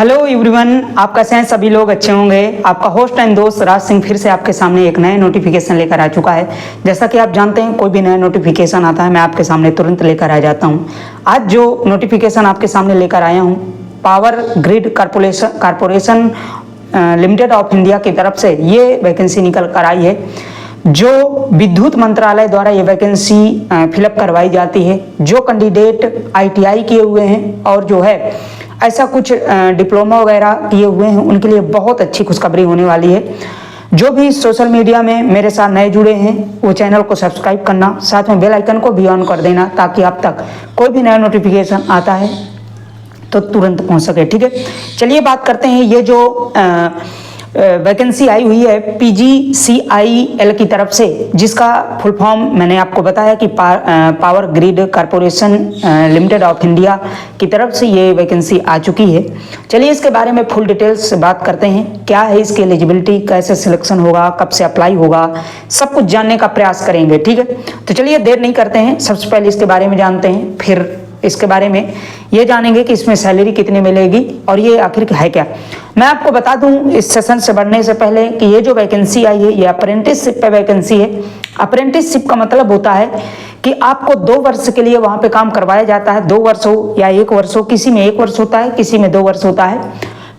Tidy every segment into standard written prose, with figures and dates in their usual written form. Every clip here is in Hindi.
हेलो एवरीवन, आप कैसे हैं? सभी लोग अच्छे होंगे। आपका होस्ट एंड दोस्त राज सिंह फिर से आपके सामने एक नए नोटिफिकेशन लेकर आ चुका है। जैसा कि आप जानते हैं, कोई भी नया नोटिफिकेशन आता है मैं आपके सामने तुरंत लेकर आ जाता हूं। आज जो नोटिफिकेशन आपके सामने लेकर आया हूं, power grid corporation limited of India की तरफ से ये वैकेंसी निकल कर आई है, जो विद्युत मंत्रालय द्वारा ये वैकेंसी फिलअप करवाई जाती है। जो कैंडिडेट ITI किए हुए हैं और जो है ऐसा कुछ डिप्लोमा वगैरह किए हुए हैं, उनके लिए बहुत अच्छी खुशखबरी होने वाली है। जो भी सोशल मीडिया में मेरे साथ नए जुड़े हैं, वो चैनल को सब्सक्राइब करना, साथ में बेल आइकन को भी ऑन कर देना, ताकि आप तक कोई भी नया नोटिफिकेशन आता है तो तुरंत पहुंच सके। ठीक है, चलिए बात करते हैं। ये जो वैकेंसी आई हुई है PGCIL की तरफ से, जिसका फुल फॉर्म मैंने आपको बताया कि power grid corporation limited of India की तरफ से ये वैकेंसी आ चुकी है। चलिए इसके बारे में फुल डिटेल्स से बात करते हैं। क्या है इसकी एलिजिबिलिटी, कैसे सिलेक्शन होगा, कब से अप्लाई होगा, सब कुछ जानने का प्रयास करेंगे। ठीक है, तो चलिए देर नहीं करते हैं, सबसे पहले इसके बारे में जानते हैं, फिर इसके बारे में ये जानेंगे कि इसमें सैलरी कितनी मिलेगी और ये आखिर है क्या। मैं आपको बता दूं इस सेशन से बढ़ने से पहले कि ये जो वैकेंसी आई है ये अप्रेंटिसशिप पे वैकेंसी है। अप्रेंटिसशिप का मतलब होता है कि आपको 2 वर्ष के लिए वहां पे काम करवाया जाता है। 2 वर्ष हो या 1 वर्ष हो, किसी में 1 वर्ष होता है, किसी में 2 वर्ष होता है।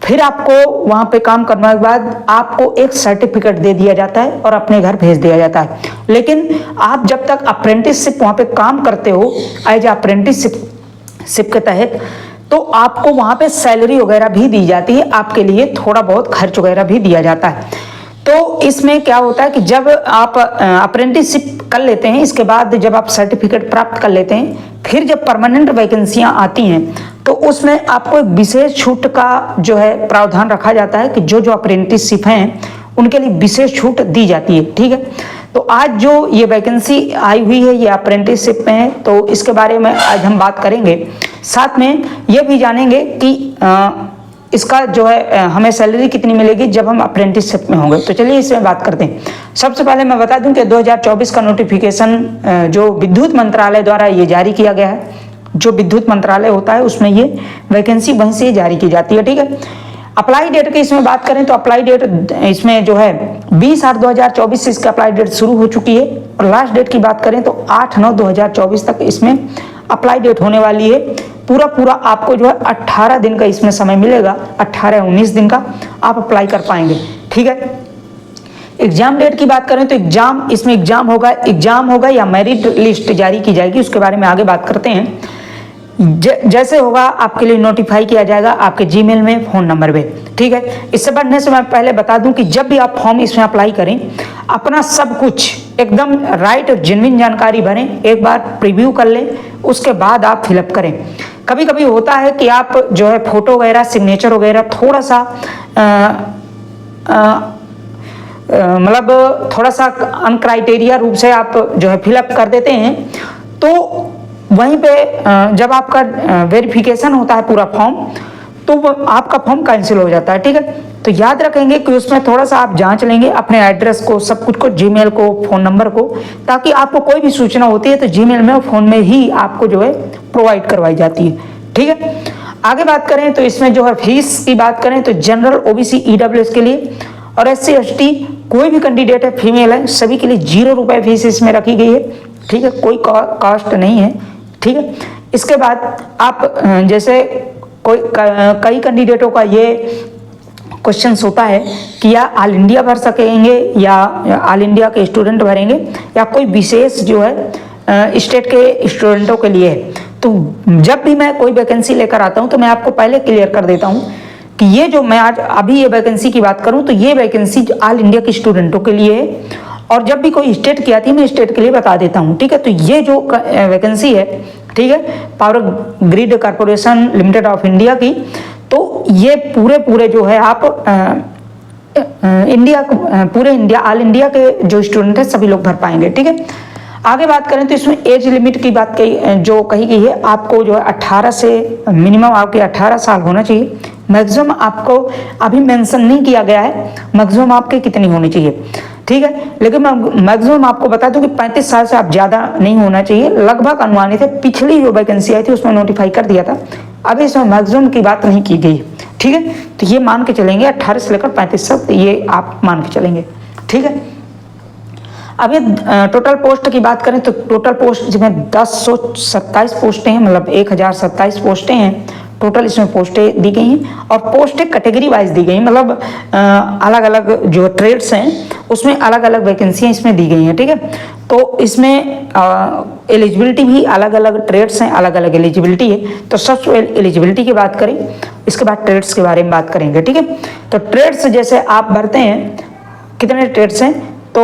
फिर आपको वहां पे काम करने के बाद आपको एक सर्टिफिकेट दे दिया जाता है और अपने घर भेज दिया जाता है। लेकिन आप जब तक अप्रेंटिसशिप वहां पे काम करते हो एज अप्रेंटिसशिप के तहत, तो आपको वहां पे सैलरी वगैरह भी दी जाती है, आपके लिए थोड़ा बहुत खर्च वगैरह भी दिया जाता है। तो इसमें क्या होता है कि जब आप अप्रेंटिसशिप कर लेते हैं, इसके बाद जब आप सर्टिफिकेट प्राप्त कर लेते हैं, फिर जब परमानेंट वैकेंसियां आती हैं तो उसमें आपको एक विशेष छूट का जो है प्रावधान रखा जाता है कि जो जो अप्रेंटिसशिप हैं उनके लिए विशेष छूट दी जाती है। ठीक है, तो आज जो ये वैकेंसी आई हुई है ये अप्रेंटिसशिप में है, तो इसके बारे में आज हम बात करेंगे। साथ में ये भी जानेंगे कि इसका जो है हमें सैलरी कितनी मिलेगी जब हम अप्रेंटिसशिप में होंगे। तो चलिए इसमें बात करते हैं। सबसे पहले मैं बता दूं कि 2024 का नोटिफिकेशन जो विद्युत मंत्रालय द्वारा ये जारी किया गया है। जो विद्युत मंत्रालय होता है उसमें ये वैकेंसी वहीं से जारी की जाती है। ठीक है, अप्लाई डेट की इसमें बात करें तो अप्लाई डेट इसमें जो है 20/8/2024 से इसका अप्लाई डेट शुरू हो चुकी है, और लास्ट डेट की बात करें तो 8/9/2024 तक इसमें अप्लाई डेट होने वाली है। पूरा आपको जो है 18 दिन का इसमें समय मिलेगा, 18-19 दिन का आप अप्लाई कर पाएंगे। ठीक है, एग्जाम डेट की बात करें तो इसमें एग्जाम होगा या मेरिट लिस्ट जारी की जाएगी, उसके बारे में आगे बात करते हैं। जैसे होगा आपके लिए नोटिफाई किया जाएगा आपके जीमेल में, फोन नंबर पे। ठीक है, इससे बढ़ने से मैं पहले बता दूं कि जब भी आप फॉर्म इसमें अप्लाई करें, अपना सब कुछ एकदम राइट और जेन्युइन जानकारी भरें, एक बार प्रीव्यू कर लें, उसके बाद आप फिलअप करें। कभी कभी होता है कि आप जो है फोटो वगैरह, सिग्नेचर वगैरह थोड़ा सा मतलब थोड़ा सा अनक्राइटेरिया रूप से आप जो है फिलअप कर देते हैं, तो वहीं पे जब आपका वेरिफिकेशन होता है पूरा फॉर्म, तो आपका फॉर्म कैंसिल हो जाता है। ठीक है, तो याद रखेंगे कि उसमें थोड़ा सा आप जांच लेंगे अपने एड्रेस को, सब कुछ को, जीमेल को, फोन नंबर को, ताकि आपको कोई भी सूचना होती है तो जीमेल में और फोन में ही आपको जो है प्रोवाइड करवाई जाती है। ठीक है, आगे बात करें तो इसमें जो है फीस की बात करें तो जनरल, OBC, EWS के लिए और SC ST कोई भी कैंडिडेट है, फीमेल है, सभी के लिए 0 रुपये फीस इसमें रखी गई है। ठीक है, कोई कॉस्ट नहीं है। ठीक है, इसके बाद आप जैसे कई कैंडिडेटों का ये क्वेश्चन होता है कि या ऑल इंडिया भर सकेंगे या ऑल इंडिया के स्टूडेंट भरेंगे या कोई विशेष जो है स्टेट के स्टूडेंटों के लिए है। तो जब भी मैं कोई वैकेंसी लेकर आता हूं तो मैं आपको पहले क्लियर कर देता हूं कि ये जो मैं आज अभी ये वैकेंसी की बात करूं तो ये वैकेंसी ऑल इंडिया के स्टूडेंटों के लिए है, और जब भी कोई स्टेट की आती है मैं स्टेट के लिए बता देता हूं। ठीक है, तो ये जो वैकेंसी है, ठीक है, power grid corporation limited of India की, तो ये पूरे जो है आप ऑल इंडिया के जो स्टूडेंट है सभी लोग भर पाएंगे। ठीक है, आगे बात करें तो इसमें एज लिमिट की बात जो कही गई है, आपको जो है 18 से मिनिमम आपके 18 साल होना चाहिए। मैक्सिमम आपको अभी मेंशन नहीं किया गया है मैक्सिमम आपके कितनी होनी चाहिए। ठीक है, लेकिन मैं मैक्सिमम आपको बता दूं कि 35 साल से आप ज्यादा नहीं होना चाहिए, लगभग अनुमानित है। पिछली जो वैकेंसी आई थी उसमें नोटिफाई कर दिया था, अभी इसमें मैक्सिमम की बात नहीं की गई। ठीक है, तो ये मान के चलेंगे 18 से लेकर 35 तक, ये आप मान के चलेंगे। ठीक है, अब ये टोटल पोस्ट की बात करें तो टोटल पोस्ट जिसमें 1027 पोस्टें हैं, मतलब 1027 पोस्टें हैं टोटल, इसमें पोस्टें दी गई हैं और पोस्टें कैटेगरी वाइज दी गई हैं, मतलब अलग अलग जो ट्रेड्स हैं उसमें अलग अलग वैकेंसियाँ इसमें दी गई हैं। ठीक है, तो इसमें एलिजिबिलिटी भी अलग अलग ट्रेड्स हैं, अलग अलग एलिजिबिलिटी है। तो सबसे एलिजिबिलिटी की बात करें, इसके बाद ट्रेड्स के बारे में बात करेंगे। ठीक है, तो ट्रेड्स जैसे आप भरते हैं, कितने ट्रेड्स हैं, तो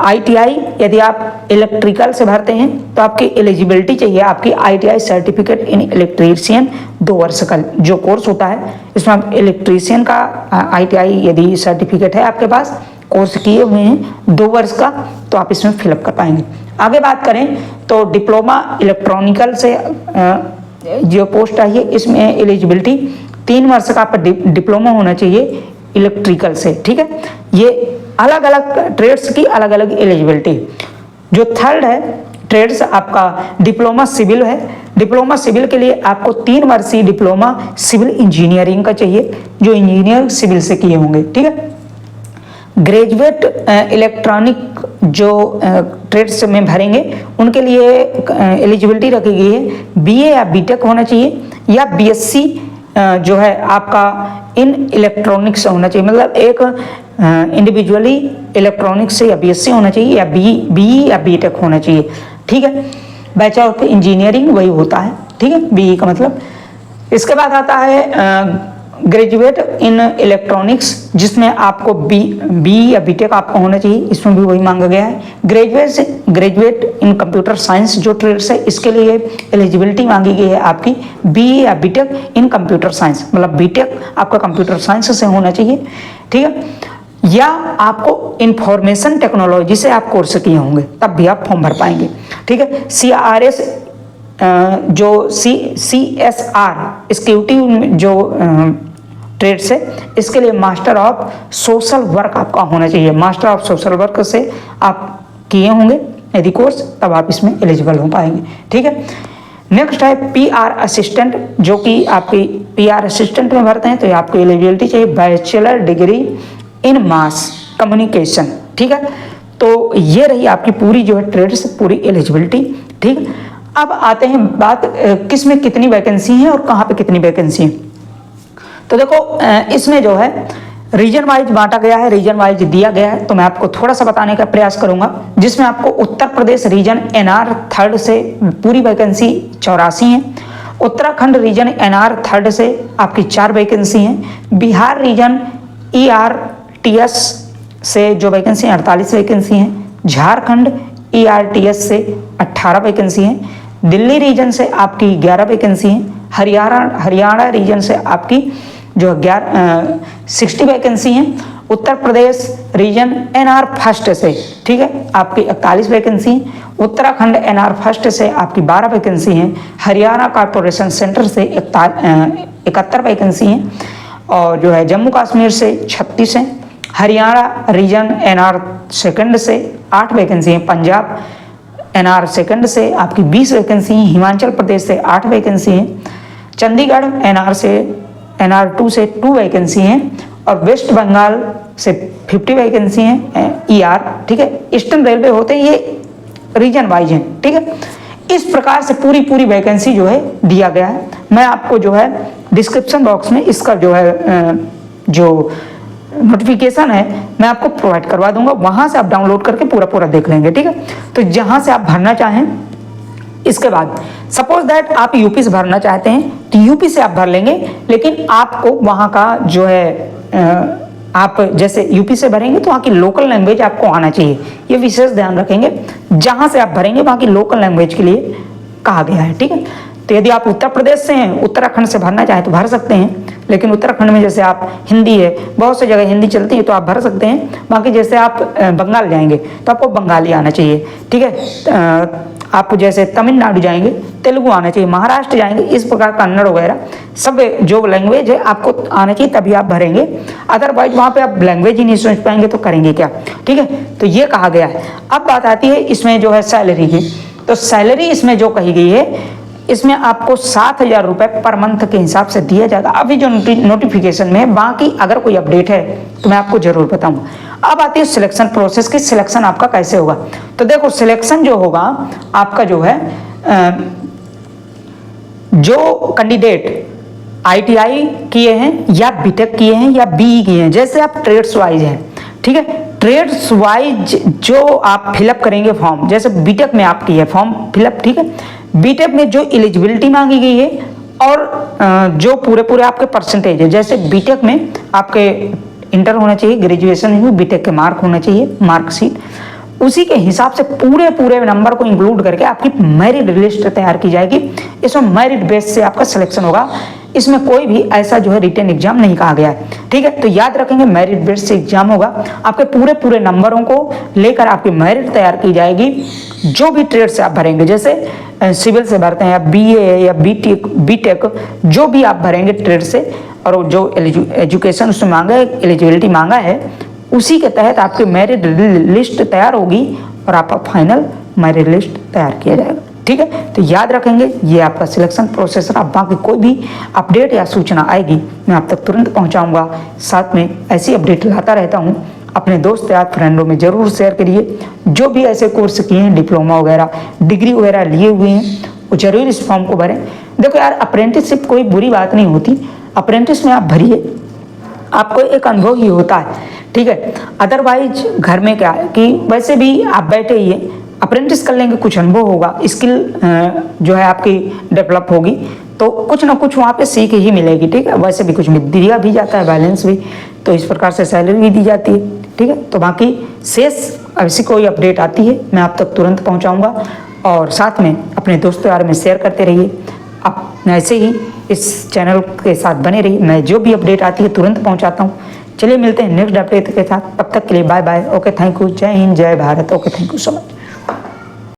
ITI यदि आप इलेक्ट्रिकल से भरते हैं तो आपकी एलिजिबिलिटी चाहिए, आपकी ITI सर्टिफिकेट इन इलेक्ट्रीशियन 2 वर्ष का जो कोर्स होता है, इसमें आप इलेक्ट्रीशियन का ITI यदि सर्टिफिकेट है आपके पास, कोर्स किए हुए हैं 2 वर्ष का, तो आप इसमें फिलअप कर पाएंगे। आगे बात करें तो डिप्लोमा इलेक्ट्रॉनिकल से जो पोस्ट आई है, इसमें एलिजिबिलिटी 3 वर्ष का आपका डिप्लोमा होना चाहिए इलेक्ट्रिकल से। ठीक है, ये अलग अलग ट्रेड्स की अलग अलग एलिजिबिलिटी। जो थर्ड है ट्रेड्स आपका डिप्लोमा सिविल है, डिप्लोमा सिविल के लिए आपको 3 वर्षीय डिप्लोमा सिविल इंजीनियरिंग का चाहिए, जो इंजीनियर सिविल से किए होंगे। ठीक है, ग्रेजुएट इलेक्ट्रॉनिक जो ट्रेड्स में भरेंगे उनके लिए एलिजिबिलिटी रखी गई है BA या BTech होना चाहिए, या BSc जो है आपका इन इलेक्ट्रॉनिक्स होना चाहिए, मतलब एक इंडिविजुअली इलेक्ट्रॉनिक्स से या BSc होना चाहिए, या BE या BTech होना चाहिए। ठीक है, बैचलर ऑफ इंजीनियरिंग वही होता है। ठीक है, BE का मतलब। इसके बाद आता है ग्रेजुएट इन इलेक्ट्रॉनिक्स, जिसमें आपको BE या BTech आपका होना चाहिए, इसमें भी वही मांगा गया है। ग्रेजुएट इन कंप्यूटर साइंस जो ट्रेड्स है, इसके लिए एलिजिबिलिटी मांगी गई है आपकी BE या BTech इन कंप्यूटर साइंस, मतलब BTech आपका कंप्यूटर साइंस से होना चाहिए। ठीक है, या आपको इंफॉर्मेशन टेक्नोलॉजी से आप कोर्स किए होंगे, तब भी आप फॉर्म भर पाएंगे। ठीक है, CRS जो CSR एक्सिक्यूटिव जो ट्रेड्स है, इसके लिए मास्टर ऑफ सोशल वर्क आपका होना चाहिए, मास्टर ऑफ सोशल वर्क से आप किए होंगे यदि कोर्स, तब आप इसमें एलिजिबल हो पाएंगे। ठीक है, नेक्स्ट है PR असिस्टेंट, जो कि आपकी PR असिस्टेंट में भरते हैं तो आपको एलिजिबिलिटी चाहिए bachelor degree in mass communication. ठीक है, तो ये रही आपकी पूरी जो है ट्रेड्स पूरी एलिजिबिलिटी। ठीक, अब आते हैं बात किस में कितनी वैकेंसी है और कहाँ पे कितनी वैकेंसी है। तो देखो इसमें जो है रीजन वाइज बांटा गया है, रीजन वाइज दिया गया है, तो मैं आपको थोड़ा सा बताने का प्रयास करूंगा, जिसमें आपको Uttar Pradesh reason NR 3rd से पूरी वैकेंसी 84 है, उत्तराखंड रीजन NR 3rd से आपकी 4 वैकेंसी हैं, बिहार रीजन ERTS से जो वैकेंसी 48 वैकेंसी हैं, झारखंड ERTS से 18 वैकेंसी हैं, दिल्ली रीजन से आपकी 11 वैकेंसी हैं, हरियाणा रीजन से आपकी जो 60 वैकेंसी हैं, Uttar Pradesh reason NR 1st से, ठीक है, आपकी 41 वैकेंसी, उत्तराखंड NR 1st से आपकी 12 वैकेंसी हैं, हरियाणा कॉर्पोरेशन सेंटर से 71 वैकेंसी हैं, और जो है जम्मू कश्मीर से 36 हैं, हरियाणा रीजन NR 2nd से 8 वैकेंसी हैं, पंजाब NR 2nd से आपकी 20 वैकेंसी हैं, हिमाचल प्रदेश से 8 वैकेंसी हैं, चंडीगढ़ NR 2 से 2 वैकेंसी हैं, और वेस्ट बंगाल से 50 वैकेंसी हैं ER, ठीक है, ईस्टर्न रेलवे होते हैं, ये रीजन वाइज हैं। ठीक है, इस प्रकार से पूरी वैकेंसी जो है दिया गया है। मैं आपको जो है डिस्क्रिप्शन बॉक्स में इसका जो है जो नोटिफिकेशन है मैं आपको प्रोवाइड करवा दूंगा, वहां से आप डाउनलोड करके पूरा देख लेंगे। ठीक है, तो जहां से आप भरना चाहें, इसके बाद सपोज दैट आप यूपी से भरना चाहते हैं तो यूपी से आप भर लेंगे, लेकिन आपको वहां का जो है आप जैसे यूपी से भरेंगे तो वहाँ की लोकल लैंग्वेज आपको आना चाहिए, ये विशेष ध्यान रखेंगे। जहां से आप भरेंगे वहाँ की लोकल लैंग्वेज के लिए कहा गया है। ठीक है, तो यदि आप उत्तर प्रदेश से हैं, उत्तराखंड से भरना चाहें तो भर सकते हैं, लेकिन उत्तराखंड में जैसे आप हिंदी है, बहुत सी जगह हिंदी चलती है तो आप भर सकते हैं। बाकी जैसे आप बंगाल जाएंगे तो आपको बंगाली आना चाहिए। ठीक है, आप जैसे तमिलनाडु जाएंगे तेलुगु आना चाहिए, महाराष्ट्र जाएंगे इस प्रकार कन्नड़ वगैरह सब जो लैंग्वेज है आपको आना चाहिए, तभी आप भरेंगे। अदरवाइज वहाँ पे आप लैंग्वेज ही नहीं समझ पाएंगे तो करेंगे क्या। ठीक है, तो ये कहा गया है। अब बात आती है इसमें जो है सैलरी की, तो सैलरी इसमें जो कही गई है इसमें आपको 7,000 रुपये पर मंथ के हिसाब से दिया जाएगा। अभी जो नोटिफिकेशन में है, बाकी अगर कोई अपडेट है तो मैं आपको जरूर बताऊंगा। अब आती है सिलेक्शन प्रोसेस की, सिलेक्शन आपका कैसे होगा। तो देखो सिलेक्शन जो होगा आपका जो है जो कैंडिडेट ITI किए हैं या बीटेक किए हैं या BE किए हैं, जैसे आप ट्रेड्स वाइज हैं, ठीक है, ट्रेड्स वाइज जो आप फिलअप करेंगे फॉर्म, जैसे बीटेक में आप किए फॉर्म फिलअप, ठीक है, बीटेक में जो एलिजिबिलिटी मांगी गई है और जो पूरे आपके परसेंटेज है, जैसे बीटेक में आपके इंटर होना चाहिए, ग्रेजुएशन में बीटेक के मार्क होना चाहिए, मार्कशीट, उसी के हिसाब से पूरे नंबर को इंक्लूड करके आपकी मेरिट लिस्ट तैयार की जाएगी। इसमें मेरिट बेस से आपका सिलेक्शन होगा, इसमें कोई भी ऐसा जो है रिटन एग्जाम नहीं कहा गया है, ठीक है। तो याद रखेंगे मेरिट बेस से एग्जाम होगा, आपके पूरे नंबरों को लेकर आपकी मेरिट तैयार की जाएगी। जो भी ट्रेड से आप भरेंगे, जैसे सिविल से भरते हैं या BA या बीटेक जो भी आप भरेंगे ट्रेड से, और जो एजुकेशन उसमें मांगा है, एलिजिबिलिटी मांगा है, उसी के तहत आपकी मेरिट लिस्ट तैयार होगी और आपका फाइनल मेरिट लिस्ट तैयार किया जाएगा, ठीक है। तो याद रखेंगे ये आपका सिलेक्शन प्रोसेस है। अब बाकी कोई भी अपडेट या सूचना आएगी मैं आप तक तुरंत पहुंचाऊंगा। साथ में ऐसी अपडेट लाता रहता हूं, अपने दोस्त या फ्रेंडों में जरूर शेयर करिए। जो भी ऐसे कोर्स किए हैं, डिप्लोमा वगैरह, डिग्री वगैरह लिए हुए हैं, वो जरूर इस फॉर्म को भरें। देखो यार, अप्रेंटिसशिप कोई बुरी बात नहीं होती, अप्रेंटिस में आप भरिए, आपको एक अनुभव ही होता है, ठीक है। अदरवाइज घर में क्या है कि वैसे भी आप बैठे ही हैं, अप्रेंटिस कर लेंगे, कुछ अनुभव होगा, स्किल जो है आपकी डेवलप होगी, तो कुछ ना कुछ वहाँ पे सीख ही मिलेगी, ठीक है। वैसे भी कुछ दिया भी जाता है, बैलेंस भी, तो इस प्रकार से सैलरी भी दी जाती है, ठीक है। तो बाकी शेष ऐसी कोई अपडेट आती है मैं आप तक तुरंत पहुँचाऊँगा, और साथ में अपने दोस्तों यार में शेयर करते रहिए। आप ऐसे ही इस चैनल के साथ बने रहिए, मैं जो भी अपडेट आती है तुरंत पहुँचाता हूँ। चलिए मिलते हैं नेक्स्ट अपडेट के साथ, तब तक के लिए bye bye, okay, thank you, जय हिंद, जय Bharat, okay, thank you so much.